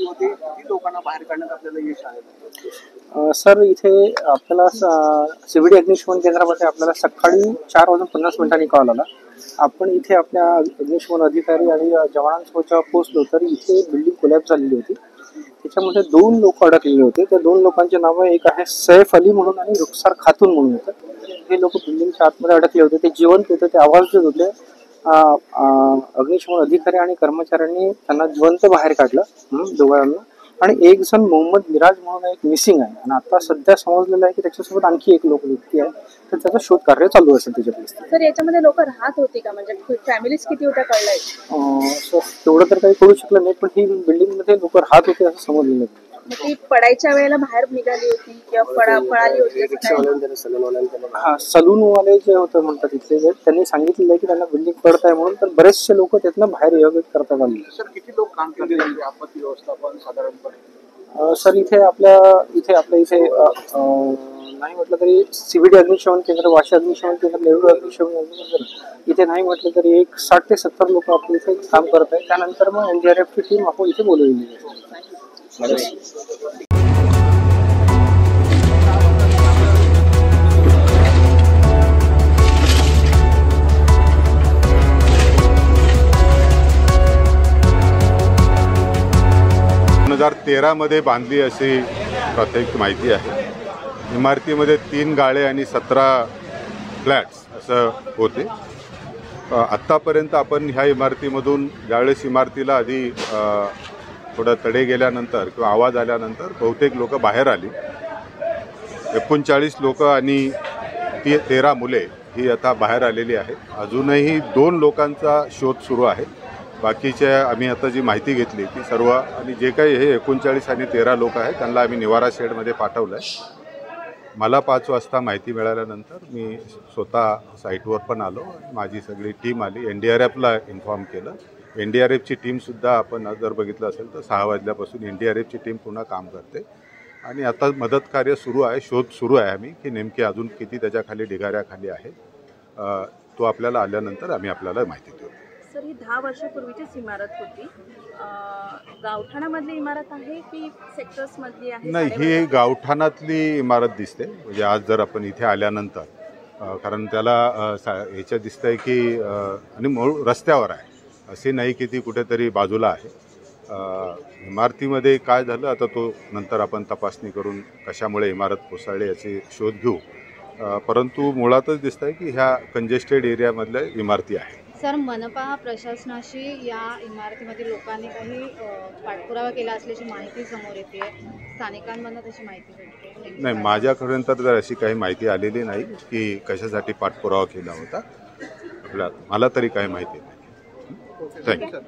होती ती लोकांना बाहेर काढण्यात आपल्याला यश आलं? सर, इथे आपल्याला सीबीडी अग्निशमन केंद्रामध्ये आपल्याला सकाळी 4:50 कॉल आला. आपण इथे आपल्या अग्निशमन अधिकारी आणि जवानांसोबत जेव्हा पोहोचलो तर इथे बिल्डिंग कोलॅप्स झालेली होती. त्याच्यामध्ये 2 लोक अडकलेले होते. त्या 2 लोकांचे नाव एक आहे सैफ अली म्हणून आणि रुखसार खातून म्हणून होतं. हे लोक बिल्डिंगच्या आतमध्ये अडकले होते. ते जिवंत होते, ते आवाज देत होते. अग्निशमन अधिकारी आणि कर्मचाऱ्यांनी त्यांना जिवंत बाहेर काढलं दोघांना. आणि एक जण मोहम्मद मिराज म्हणून एक मिसिंग आहे आणि आता सध्या समजलेलं आहे की त्याच्यासोबत आणखी एक व्यक्ती आहे, तर त्याचं शोध कार्य चालू असेल त्याच्यात. सर, याच्यामध्ये लोक राहत होती का, म्हणजे फॅमिलीज किती होत्या कळलंय? सर, तेवढं तर काही कळू शकलं नाही, पण ही बिल्डिंग मध्ये लोक राहत होते असं समजलेलं आहे. ती पडायच्या वेळेला बाहेर निघाली होती किंवा पळाली होती? हा, सलूनवाले जे होते म्हणतात इथले, त्यांनी सांगितलेलं आहे की त्यांना बिल्डिंग पडत आहे म्हणून, तर बरेचसे लोक त्यातनं बाहेर एव्हॅक्युएट करतात आले. सर, किती लोक काम करतील आपत्ती व्यवस्थापन साधारणपणे? सर, इथे आपल्या इथे नाही म्हटलं तरी सीबीडी अग्निशमन केंद्र, वाशी अग्निशमन केंद्र, नेहरू अग्निशमन केंद्र, इथे नाही म्हटलं तरी एक 60 ते 70 लोक आपल्या इथे काम करत आहेत. त्यानंतर मग NDRF ची टीम आपण इथे बोलवलेली आहे. मध्ये बांधली अशी प्राथमिक माहिती आहे. इमारतीमध्ये 3 गाळे आणि 17 फ्लॅट्स असं होते. आत्तापर्यंत आपण ह्या इमारतीमधून ज्यावेळेस इमारतीला आधी थोडं तडे गेल्यानंतर किंवा आवाज आल्यानंतर बहुतेक लोक बाहेर आली. 39 लोक आणि 13 मुले ही आता बाहेर आलेली आहेत. अजूनही 2 लोकांचा शोध सुरू आहे. बाकीचे आम्ही आता जी माहिती घेतली ती सर्व, आणि जे काही हे 39 आणि 13 लोक आहेत त्यांना आम्ही निवारा शेडमध्ये पाठवलं आहे. मला 5 वाजता माहिती मिळाल्यानंतर मी स्वतः साईटवर पण आलो. माझी सगळी टीम आली. NDRFला इन्फॉर्म केलं. NDRFची टीमसुद्धा आपण जर बघितलं असेल तर 6 वाजल्यापासून NDRFची टीम पुन्हा काम करते आणि आता मदत कार्य सुरू आहे. शोध सुरू आहे आम्ही की नेमके अजून किती त्याच्याखाली ढिगाऱ्याखाली आहे. तो आपल्याला आल्यानंतर आम्ही आपल्याला माहिती देऊ. सर, ही 10 वर्षापूर्वीचीच इमारत होती. गावठाणामधली इमारत आहे की सेक्टर्समधली आहे? नाही, ही गावठाणातली इमारत दिसते. म्हणजे आज जर आपण इथे आल्यानंतर, कारण त्याला ह्याच्यात दिसतंय की आणि मूळ रस्त्यावर आहे, असे नाही की ती कुठेतरी बाजूला आहे. इमारतीमध्ये काय झालं आता तो नंतर आपण तपासणी करून कशामुळे इमारत कोसळली याची शोध घेऊ. परंतु मुळातच दिसतंय की ह्या कंजेस्टेड एरियामधल्या इमारती आहेत. सर, मनपा प्रशासनाशी या इमारतीमधील लोकांनी काही पाठपुरावा केला असल्याची माहिती समोर येते. स्थानिकांमधून तशी माहिती भेटते? नाही, माझ्याकडून तर अशी काही माहिती आलेली नाही की कशासाठी पाठपुरावा केला होता. मला तरी काही माहिती नाही. थँक्यू.